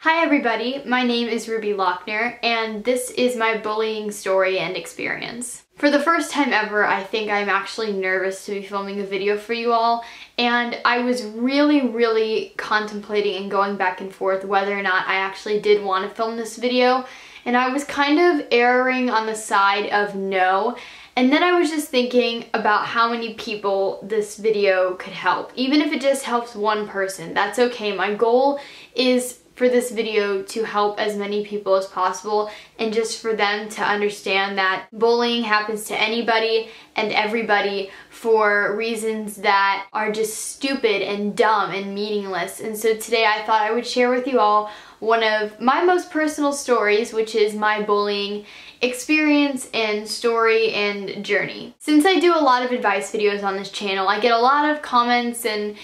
Hi everybody, my name is Ruby Locknar, and this is my bullying story and experience. For the first time ever, I think I'm actually nervous to be filming a video for you all, and I was really contemplating and going back and forth whether or not I actually did want to film this video, and I was kind of erring on the side of no. And then I was just thinking about how many people this video could help. Even if it just helps one person, that's okay. My goal is for this video to help as many people as possible, and just for them to understand that bullying happens to anybody and everybody for reasons that are just stupid and dumb and meaningless. And so today I thought I would share with you all one of my most personal stories, which is my bullying experience and story and journey. Since I do a lot of advice videos on this channel, I get a lot of comments and,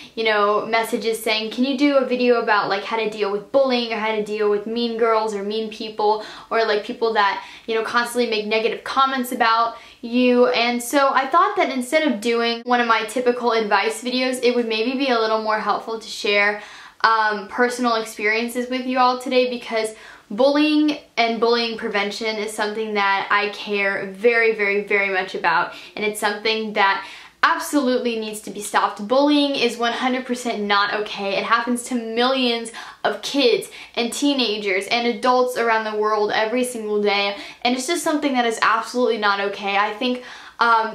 messages saying, can you do a video about like how to deal with bullying or how to deal with mean girls or mean people, or like people that, constantly make negative comments about you. And so I thought that instead of doing one of my typical advice videos, it would maybe be a little more helpful to share personal experiences with you all today, because bullying and bullying prevention is something that I care very much about, and it's something that absolutely needs to be stopped. Bullying is 100% not okay. It happens to millions of kids and teenagers and adults around the world every single day, and it's just something that is absolutely not okay. I think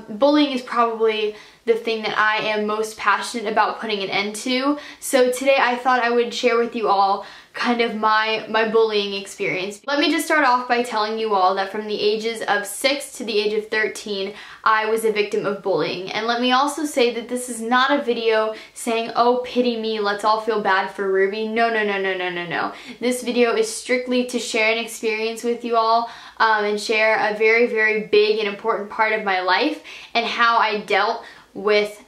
bullying is probably the thing that I am most passionate about putting an end to. So today I thought I would share with you all kind of my bullying experience. Let me just start off by telling you all that from the ages of 6 to the age of 13, I was a victim of bullying. And let me also say that this is not a video saying, oh, pity me, let's all feel bad for Ruby. No. This video is strictly to share an experience with you all and share a very big and important part of my life and how I dealt with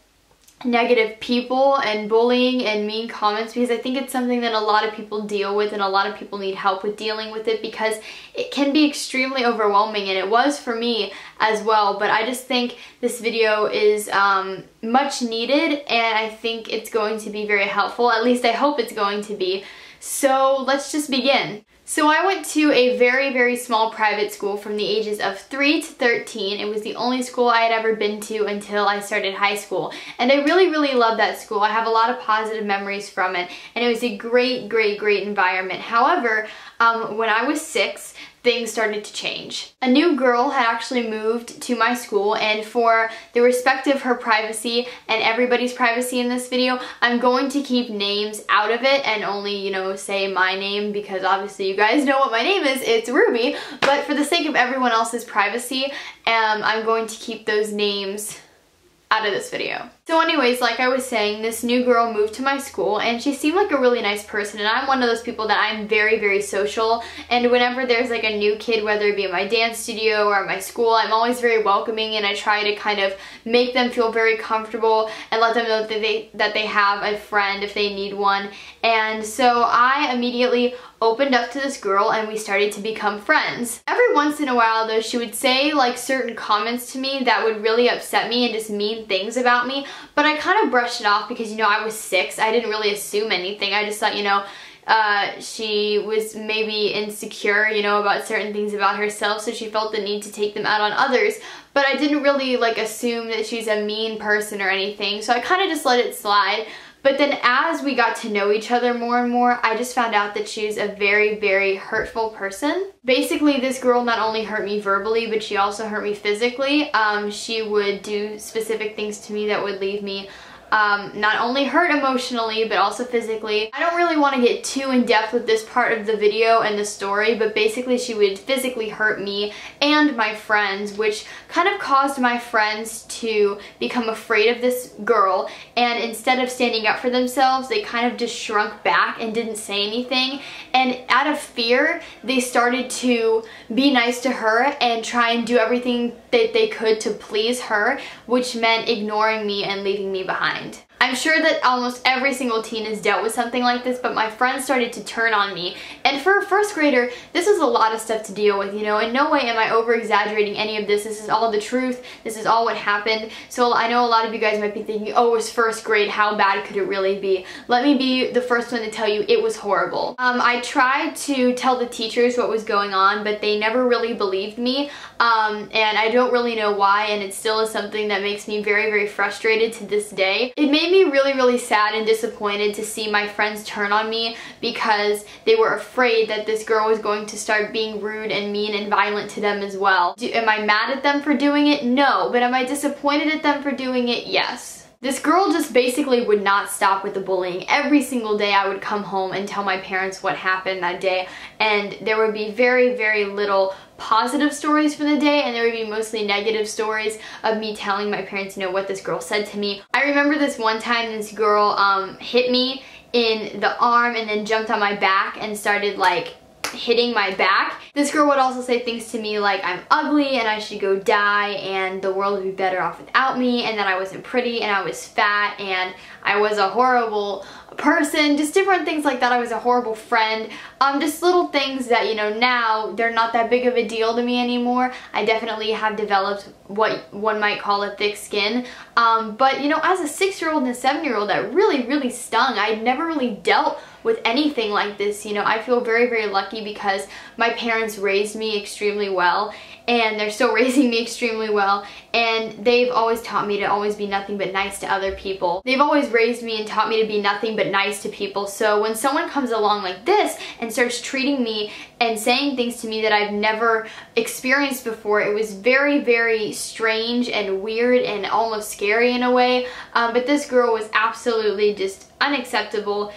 negative people and bullying and mean comments, because I think it's something that a lot of people deal with and a lot of people need help with dealing with it, because it can be extremely overwhelming, and it was for me as well. But I just think this video is much needed, and I think it's going to be very helpful. At least I hope it's going to be. So let's just begin. So I went to a very small private school from the ages of 3 to 13. It was the only school I had ever been to until I started high school. And I really loved that school. I have a lot of positive memories from it, and it was a great environment. However, when I was 6, things started to change. A new girl had actually moved to my school, and for the respect of her privacy and everybody's privacy in this video, I'm going to keep names out of it and only, say my name, because obviously you guys know what my name is, it's Ruby, but for the sake of everyone else's privacy, I'm going to keep those names out of this video. So anyways, like I was saying, this new girl moved to my school, and she seemed like a really nice person, and I'm one of those people that I'm very social, and whenever there's like a new kid, whether it be in my dance studio or at my school, I'm always very welcoming, and I try to kind of make them feel very comfortable and let them know that they have a friend if they need one. And so I immediately opened up to this girl, and we started to become friends. Every once in a while though, she would say like certain comments to me that would really upset me and just mean things about me, but I kind of brushed it off because, I was 6. I didn't really assume anything. I just thought, she was maybe insecure, about certain things about herself, so she felt the need to take them out on others. But I didn't really like assume that she's a mean person or anything, so I kind of just let it slide. But then as we got to know each other more and more, I just found out that she's a very hurtful person. Basically, this girl not only hurt me verbally, but she also hurt me physically. She would do specific things to me that would leave me not only hurt emotionally, but also physically. I don't really want to get too in depth with this part of the video and the story, but basically she would physically hurt me and my friends, which kind of caused my friends to become afraid of this girl, and instead of standing up for themselves, they kind of just shrunk back and didn't say anything, and out of fear, they started to be nice to her and try and do everything that they could to please her, which meant ignoring me and leaving me behind. I'm sure that almost every single teen has dealt with something like this, but my friends started to turn on me. And for a first grader, this was a lot of stuff to deal with, you know. In no way am I over-exaggerating any of this. This is all the truth. This is all what happened. So I know a lot of you guys might be thinking, oh, it was first grade. How bad could it really be? Let me be the first one to tell you it was horrible. I tried to tell the teachers what was going on, but they never really believed me. And I don't really know why, and it still is something that makes me very, very frustrated to this day. It made me really, really sad and disappointed to see my friends turn on me because they were afraid that this girl was going to start being rude and mean and violent to them as well. Am I mad at them for doing it? No. But am I disappointed at them for doing it? Yes. This girl just basically would not stop with the bullying. Every single day I would come home and tell my parents what happened that day, and there would be very, very little positive stories from the day, and there would be mostly negative stories of me telling my parents, you know, what this girl said to me. I remember this one time this girl hit me in the arm and then jumped on my back and started like hitting my back. This girl would also say things to me like I'm ugly and I should go die and the world would be better off without me, and that I wasn't pretty and I was fat and I was a horrible person, just different things like that. I was a horrible friend. Just little things that, you know, now they're not that big of a deal to me anymore. I definitely have developed what one might call a thick skin. But, you know, as a 6-year-old and a 7-year-old, that really, really stung. I'd never really dealt with anything like this. You know, I feel very, very lucky because my parents raised me extremely well, and they're still raising me extremely well, and they've always taught me to always be nothing but nice to other people. They've always raised me and taught me to be nothing but nice to people. So when someone comes along like this and starts treating me and saying things to me that I've never experienced before, it was very, very strange and weird and almost scary in a way. But this girl was absolutely just unacceptable.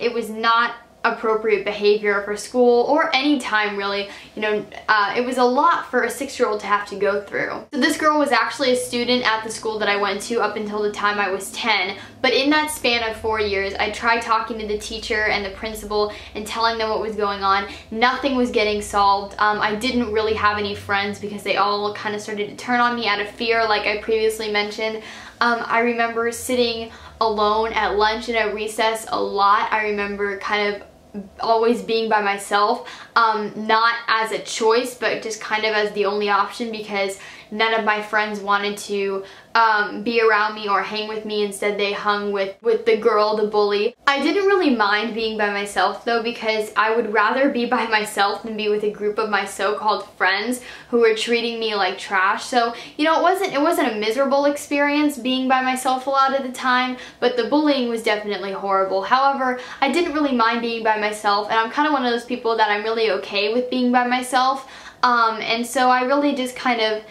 It was not appropriate behavior for school or any time really. You know, it was a lot for a 6-year-old to have to go through. So this girl was actually a student at the school that I went to up until the time I was 10, but in that span of 4 years I tried talking to the teacher and the principal and telling them what was going on. Nothing was getting solved. I didn't really have any friends because they all kind of started to turn on me out of fear, like I previously mentioned. I remember sitting alone at lunch and at recess a lot. I remember kind of always being by myself, not as a choice, but just kind of as the only option because none of my friends wanted to be around me or hang with me. Instead, they hung with the girl, the bully. I didn't really mind being by myself though, because I would rather be by myself than be with a group of my so-called friends who were treating me like trash. So, you know, it wasn't a miserable experience being by myself a lot of the time, but the bullying was definitely horrible. However, I didn't really mind being by myself, and I'm kind of one of those people that I'm really okay with being by myself. And so I really just kind of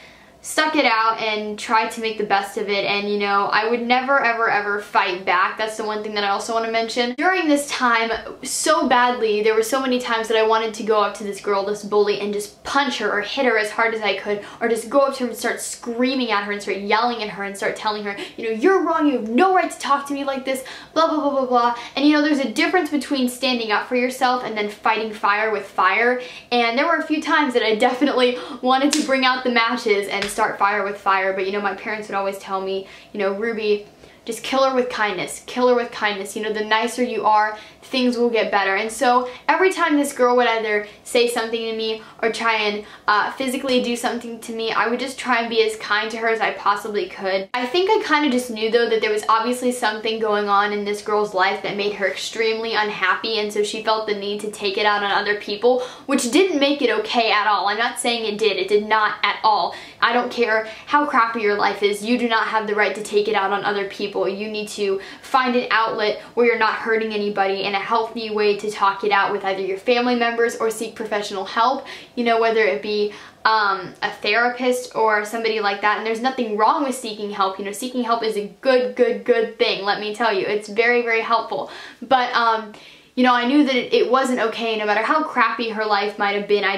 stuck it out and tried to make the best of it. And you know, I would never ever ever fight back. That's the one thing that I also want to mention. During this time, so badly, there were so many times that I wanted to go up to this girl, this bully, and just punch her or hit her as hard as I could, or just go up to her and start screaming at her and start yelling at her and start telling her, you know, you're wrong, you have no right to talk to me like this, blah blah blah blah blah. And you know, there's a difference between standing up for yourself and then fighting fire with fire. And there were a few times that I definitely wanted to bring out the matches and start fire with fire, but you know, my parents would always tell me, you know, Ruby, just kill her with kindness, kill her with kindness. You know, the nicer you are, things will get better. And so every time this girl would either say something to me or try and physically do something to me, I would just try and be as kind to her as I possibly could. I think I kind of just knew though that there was obviously something going on in this girl's life that made her extremely unhappy, and so she felt the need to take it out on other people, which didn't make it okay at all. I'm not saying it did. It did not at all. I don't care how crappy your life is. You do not have the right to take it out on other people. You need to find an outlet where you're not hurting anybody, and a healthy way to talk it out with either your family members or seek professional help, you know, whether it be a therapist or somebody like that. And there's nothing wrong with seeking help. You know, seeking help is a good thing, let me tell you. It's very, very helpful. But you know, I knew that it wasn't okay. No matter how crappy her life might have been, I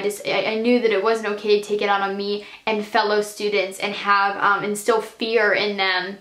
knew that it wasn't okay to take it out on me and fellow students and have instill fear in them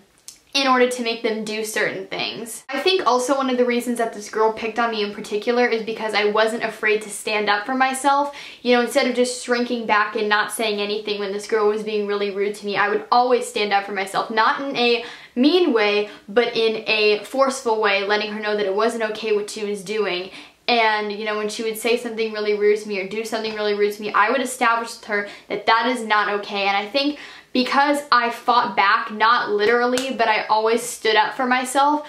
in order to make them do certain things. I think also one of the reasons that this girl picked on me in particular is because I wasn't afraid to stand up for myself. You know, instead of just shrinking back and not saying anything when this girl was being really rude to me, I would always stand up for myself. Not in a mean way, but in a forceful way, letting her know that it wasn't okay what she was doing. And, you know, when she would say something really rude to me or do something really rude to me, I would establish with her that that is not okay. And I think because I fought back, not literally, but I always stood up for myself,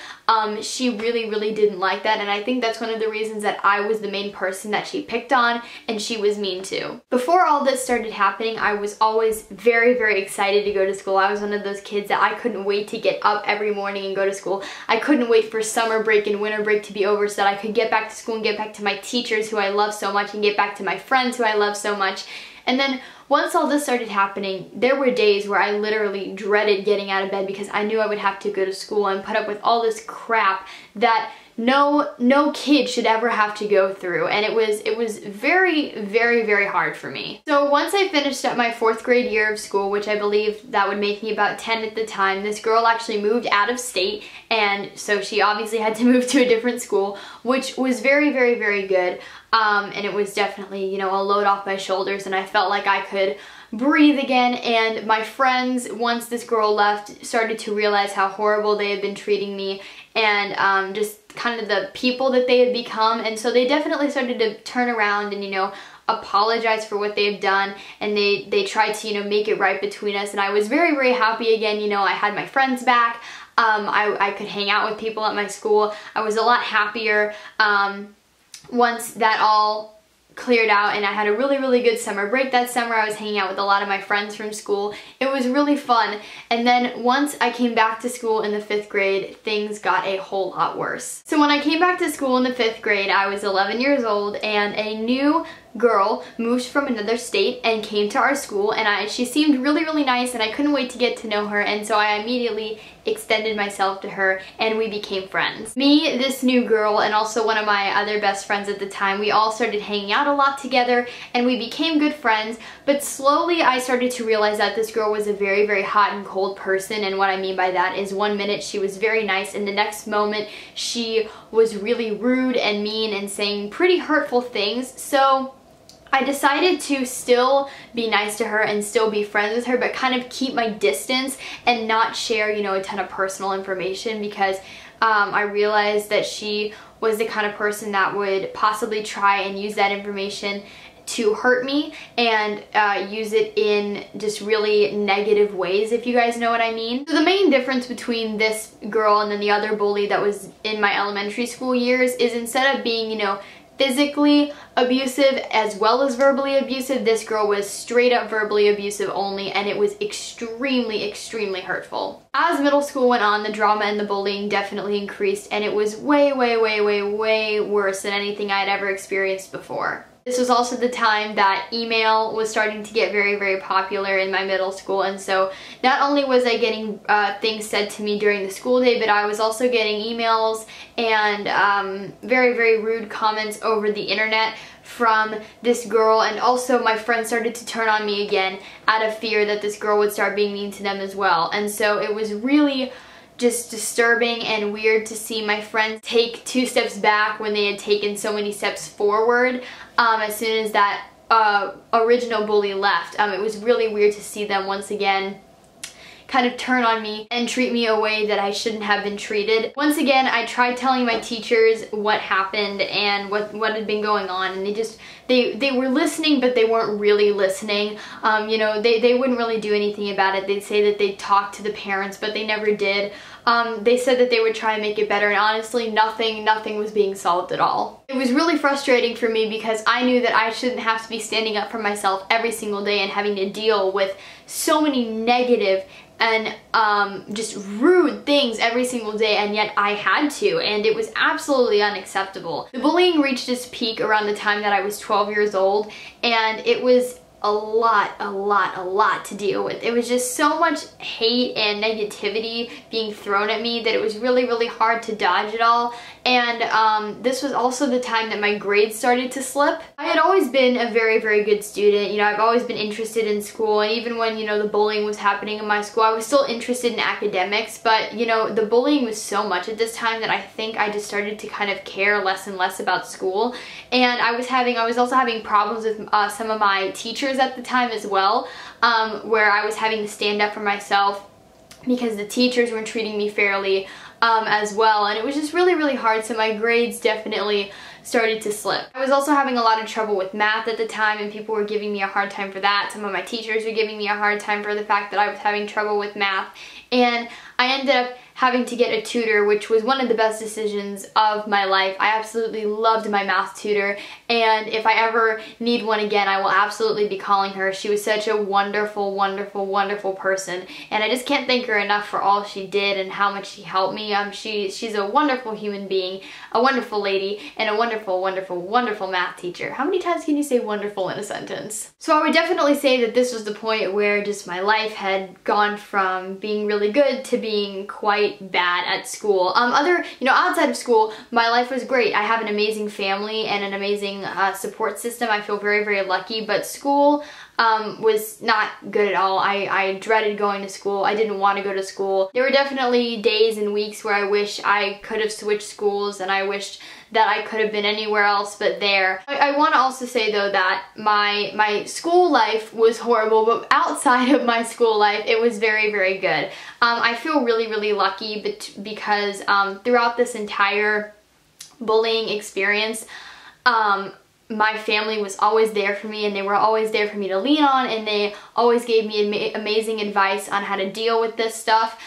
she really didn't like that. And I think that's one of the reasons that I was the main person that she picked on and she was mean to. Before all this started happening, I was always very excited to go to school. I was one of those kids that I couldn't wait to get up every morning and go to school. I couldn't wait for summer break and winter break to be over so that I could get back to school and get back to my teachers who I love so much and get back to my friends who I love so much. And then once all this started happening, there were days where I literally dreaded getting out of bed because I knew I would have to go to school and put up with all this crap that no kid should ever have to go through, and it was very hard for me. So once I finished up my 4th grade year of school, which I believe that would make me about 10 at the time, this girl actually moved out of state, and so she obviously had to move to a different school, which was very good, and it was definitely, you know, a load off my shoulders, and I felt like I could breathe again. And my friends, once this girl left, started to realize how horrible they had been treating me and just kind of the people that they had become, and so they definitely started to turn around and, you know, apologize for what they had done, and they tried to, you know, make it right between us. And I was very happy again. You know, I had my friends back. I could hang out with people at my school. I was a lot happier once that all cleared out, and I had a really good summer break that summer. I was hanging out with a lot of my friends from school. It was really fun. And then once I came back to school in the 5th grade, things got a whole lot worse. So when I came back to school in the 5th grade, I was 11 years old, and a new girl moved from another state and came to our school, and she seemed really nice, and I couldn't wait to get to know her, and so I immediately extended myself to her and we became friends. Me, this new girl, and also one of my other best friends at the time, we all started hanging out a lot together and we became good friends, but slowly I started to realize that this girl was a very hot and cold person. And what I mean by that is one minute she was very nice and the next moment she was really rude and mean and saying pretty hurtful things. So I decided to still be nice to her and still be friends with her, but kind of keep my distance and not share, you know, a ton of personal information, because I realized that she was the kind of person that would possibly try and use that information to hurt me and use it in just really negative ways, if you guys know what I mean. So the main difference between this girl and then the other bully that was in my elementary school years is, instead of being, you know, physically abusive as well as verbally abusive, this girl was straight up verbally abusive only, and it was extremely hurtful. As middle school went on, the drama and the bullying definitely increased, and it was way worse than anything I had ever experienced before. This was also the time that email was starting to get very popular in my middle school, and so not only was I getting things said to me during the school day, but I was also getting emails and very rude comments over the internet from this girl, and also my friends started to turn on me again out of fear that this girl would start being mean to them as well. And so it was really just disturbing and weird to see my friends take 2 steps back when they had taken so many steps forward as soon as that original bully left. It was really weird to see them once again kind of turn on me and treat me a way that I shouldn't have been treated. Once again, I tried telling my teachers what happened and what had been going on, and they were listening, but they weren't really listening. You know, they wouldn't really do anything about it. They'd say that they'd talk to the parents, but they never did. They said that they would try and make it better, and honestly, nothing was being solved at all. It was really frustrating for me because I knew that I shouldn't have to be standing up for myself every single day and having to deal with so many negative and just rude things every single day, and yet I had to, and it was absolutely unacceptable. The bullying reached its peak around the time that I was 12 years old, and it was a lot to deal with. It was just so much hate and negativity being thrown at me that it was really hard to dodge it all. And this was also the time that my grades started to slip. I had always been a very good student. You know, I've always been interested in school, and even when, you know, the bullying was happening in my school, I was still interested in academics, but, you know, the bullying was so much at this time that I think I just started to kind of care less and less about school. And I was also having problems with some of my teachers at the time as well, where I was having to stand up for myself because the teachers weren't treating me fairly as well, and it was just really, really hard, so my grades definitely started to slip. I was also having a lot of trouble with math at the time, and people were giving me a hard time for that. Some of my teachers were giving me a hard time for the fact that I was having trouble with math, and I ended up having to get a tutor, which was one of the best decisions of my life. I absolutely loved my math tutor, and if I ever need one again, I will absolutely be calling her. She was such a wonderful, wonderful, wonderful person, and I just can't thank her enough for all she did and how much she helped me. She's a wonderful human being, a wonderful lady, and a wonderful, wonderful, wonderful math teacher. How many times can you say wonderful in a sentence? So I would definitely say that this was the point where just my life had gone from being really good to being quite bad at school. Outside of school, my life was great. I have an amazing family and an amazing support system. I feel very, very lucky, but school was not good at all. I dreaded going to school. I didn't want to go to school. There were definitely days and weeks where I wish I could have switched schools, and I wished that I could have been anywhere else but there. I want to also say though that my school life was horrible, but outside of my school life, it was very, very good. I feel really, really lucky because throughout this entire bullying experience, my family was always there for me, and they were always there for me to lean on, and they always gave me amazing advice on how to deal with this stuff.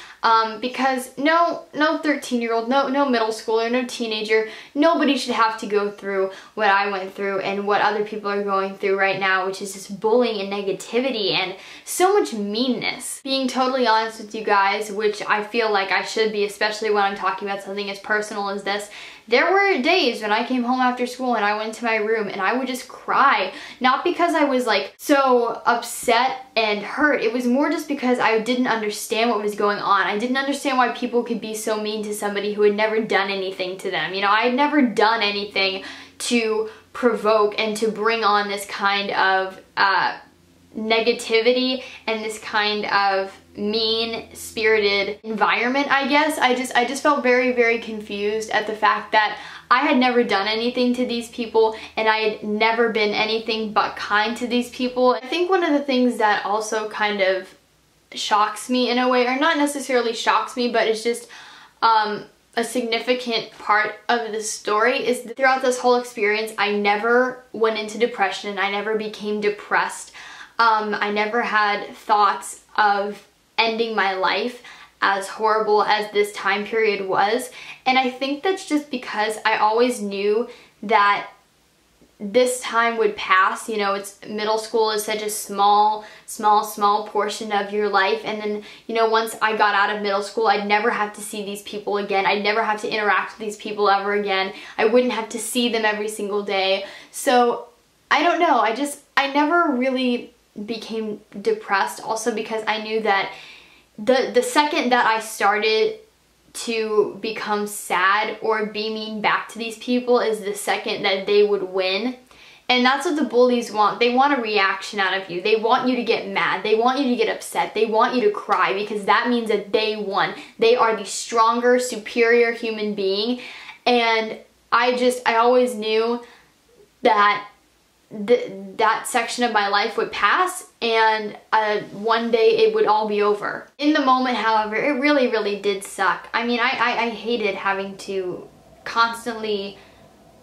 Because no 13-year-old, no middle schooler, no teenager, nobody should have to go through what I went through and what other people are going through right now, which is just bullying and negativity and so much meanness. Being totally honest with you guys, which I feel like I should be, especially when I'm talking about something as personal as this, there were days when I came home after school and I went to my room and I would just cry. Not because I was like so upset and hurt, it was more just because I didn't understand what was going on. I didn't understand why people could be so mean to somebody who had never done anything to them. You know, I had never done anything to provoke and to bring on this kind of negativity and this kind of mean-spirited environment, I guess. I just felt very, very confused at the fact that I had never done anything to these people, and I had never been anything but kind to these people. I think one of the things that also kind of shocks me in a way, or not necessarily shocks me, but it's just a significant part of the story, is that throughout this whole experience, I never went into depression. I never became depressed. I never had thoughts of ending my life, as horrible as this time period was. And I think that's just because I always knew that this time would pass. You know, it's middle school is such a small portion of your life, and then, you know, once I got out of middle school, I'd never have to see these people again. I'd never have to interact with these people ever again. I wouldn't have to see them every single day. So I don't know, I never really became depressed, also because I knew that the second that I started to become sad or be mean back to these people is the second that they would win. And that's what the bullies want. They want a reaction out of you. They want you to get mad. They want you to get upset. They want you to cry, because that means that they won. They are the stronger, superior human being. And I always knew that that section of my life would pass, and one day it would all be over. In the moment, however, it really, really did suck. I mean, I hated having to constantly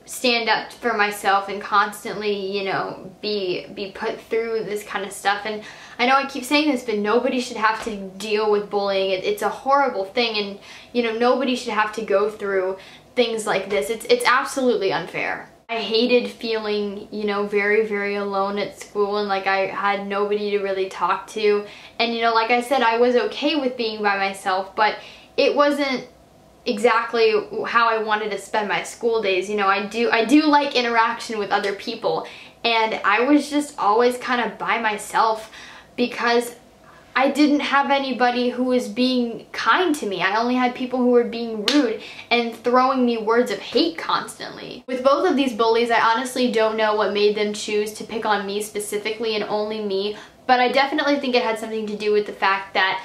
stand up for myself and constantly, you know, be put through this kind of stuff. And I know I keep saying this, but nobody should have to deal with bullying. It's a horrible thing, and, you know, nobody should have to go through things like this. It's absolutely unfair. I hated feeling, you know, very, very alone at school, and like I had nobody to really talk to. And, you know, like I said, I was okay with being by myself, but it wasn't exactly how I wanted to spend my school days. You know, I do like interaction with other people, and I was just always kind of by myself because I didn't have anybody who was being kind to me. I only had people who were being rude and throwing me words of hate constantly. With both of these bullies, I honestly don't know what made them choose to pick on me specifically and only me, but I definitely think it had something to do with the fact that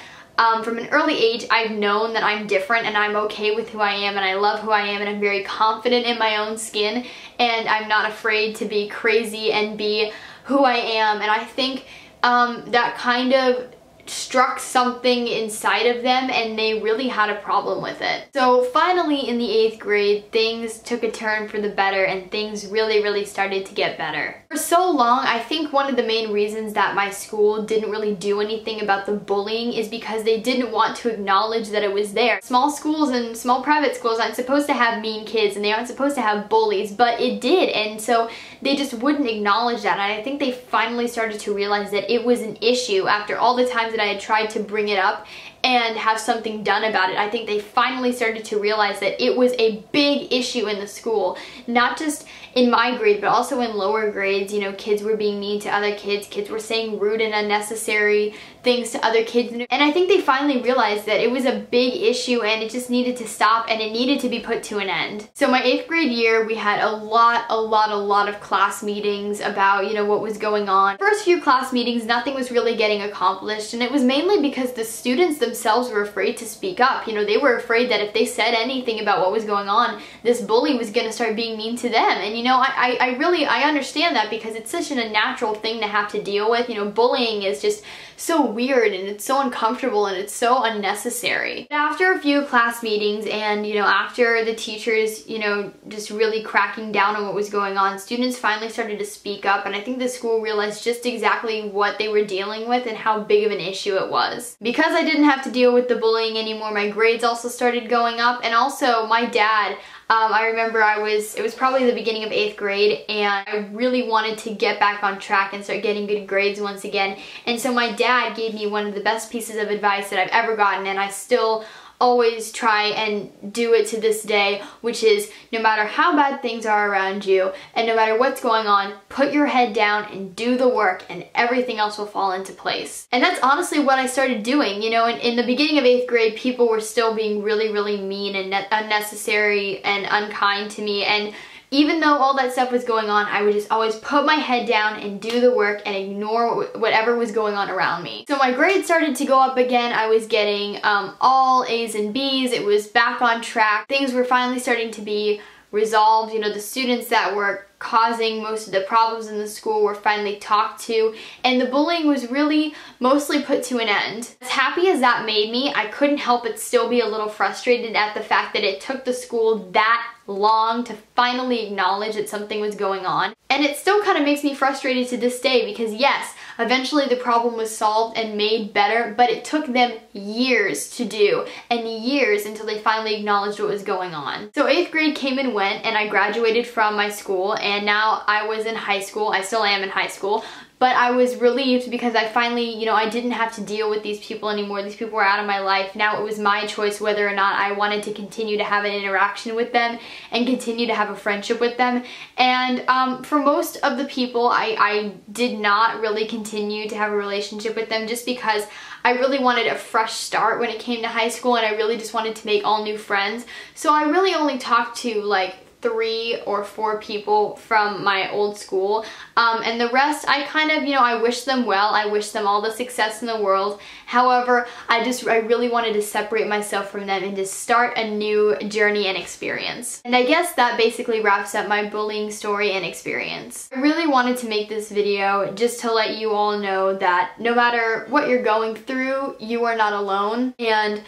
from an early age, I've known that I'm different and I'm okay with who I am and I love who I am, and I'm very confident in my own skin, and I'm not afraid to be crazy and be who I am. And I think that kind of struck something inside of them and they really had a problem with it. So finally in the 8th grade, things took a turn for the better and things really started to get better. For so long, I think one of the main reasons that my school didn't really do anything about the bullying is because they didn't want to acknowledge that it was there. Small schools and small private schools aren't supposed to have mean kids and they aren't supposed to have bullies, but it did, and so they just wouldn't acknowledge that. And I think they finally started to realize that it was an issue after all the times that I had tried to bring it up and have something done about it. I think they finally started to realize that it was a big issue in the school, not just in my grade, but also in lower grades. You know, kids were being mean to other kids, kids were saying rude and unnecessary things to other kids, and I think they finally realized that it was a big issue and it just needed to stop and it needed to be put to an end. So my 8th grade year, we had a lot of class meetings about, you know, what was going on. First few class meetings, nothing was really getting accomplished, and it was mainly because the students themselves were afraid to speak up. You know, they were afraid that if they said anything about what was going on, this bully was gonna start being mean to them. And you know, I understand that because it's such a natural thing to have to deal with. You know, bullying is just so weird and it's so uncomfortable and it's so unnecessary. After a few class meetings and, you know, after the teachers, you know, just really cracking down on what was going on, students finally started to speak up, and I think the school realized just exactly what they were dealing with and how big of an issue it was. Because I didn't have to deal with the bullying anymore, my grades also started going up, and also my dad, I remember it was probably the beginning of 8th grade, and I really wanted to get back on track and start getting good grades once again. And so my dad gave me one of the best pieces of advice that I've ever gotten, and I still always try and do it to this day, which is no matter how bad things are around you and no matter what's going on, put your head down and do the work and everything else will fall into place. And that's honestly what I started doing. You know, in the beginning of 8th grade, people were still being really mean and unnecessary and unkind to me, and even though all that stuff was going on, I would just always put my head down and do the work and ignore whatever was going on around me. So my grades started to go up again. I was getting all A's and B's. It was back on track. Things were finally starting to be resolved. You know, the students that were causing most of the problems in the school were finally talked to, and the bullying was really mostly put to an end. As happy as that made me, I couldn't help but still be a little frustrated at the fact that it took the school that long to finally acknowledge that something was going on. And it still kind of makes me frustrated to this day because yes, eventually the problem was solved and made better, but it took them years to do, and years until they finally acknowledged what was going on. So 8th grade came and went, and I graduated from my school, and now I was in high school. I still am in high school, but I was relieved because I finally, you know, I didn't have to deal with these people anymore. These people were out of my life. Now it was my choice whether or not I wanted to continue to have an interaction with them and continue to have a friendship with them. And for most of the people, I did not really continue to have a relationship with them just because I really wanted a fresh start when it came to high school, and I really just wanted to make all new friends. So I really only talked to like 3 or 4 people from my old school, and the rest I kind of, you know, I wish them well. I wish them all the success in the world. However, I really wanted to separate myself from them and just start a new journey and experience. And I guess that basically wraps up my bullying story and experience. I really wanted to make this video just to let you all know that no matter what you're going through, you are not alone, and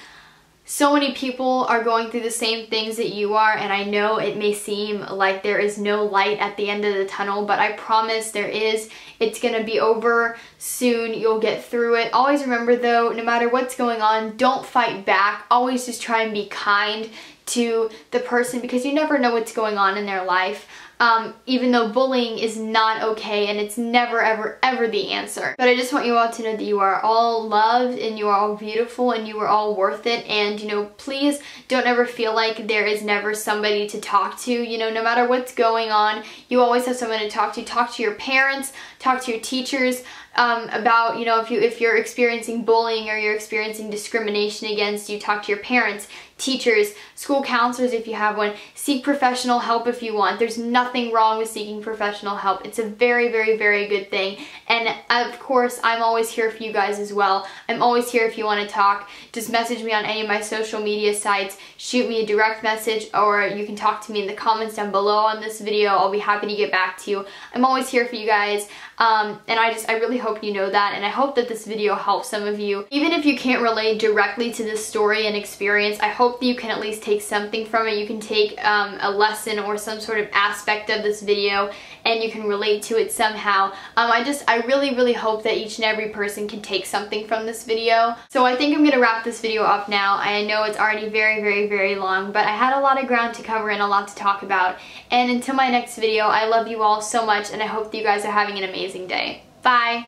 so many people are going through the same things that you are, and I know it may seem like there is no light at the end of the tunnel, but I promise there is. It's gonna be over soon. You'll get through it. Always remember though, no matter what's going on, don't fight back. Always just try and be kind to the person because you never know what's going on in their life. Even though bullying is not okay and it's never ever the answer. But I just want you all to know that you are all loved and you are all beautiful and you are all worth it, and you know, please don't ever feel like there is never somebody to talk to. You know, no matter what's going on, you always have someone to talk to. Talk to your parents, talk to your teachers, about, you know, if you're experiencing bullying or you're experiencing discrimination against you, talk to your parents, teachers, school counselors if you have one. Seek professional help if you want. There's nothing wrong with seeking professional help. It's a very good thing. And of course, I'm always here for you guys as well. I'm always here if you want to talk. Just message me on any of my social media sites, shoot me a direct message, or you can talk to me in the comments down below on this video. I'll be happy to get back to you. I'm always here for you guys. And I really hope hope you know that, and I hope that this video helps some of you. Even if you can't relate directly to this story and experience, I hope that you can at least take something from it. You can take a lesson or some sort of aspect of this video and you can relate to it somehow. I really hope that each and every person can take something from this video. So I think I'm gonna wrap this video up now. I know it's already very long, but I had a lot of ground to cover and a lot to talk about. And until my next video, I love you all so much, and I hope that you guys are having an amazing day. Bye!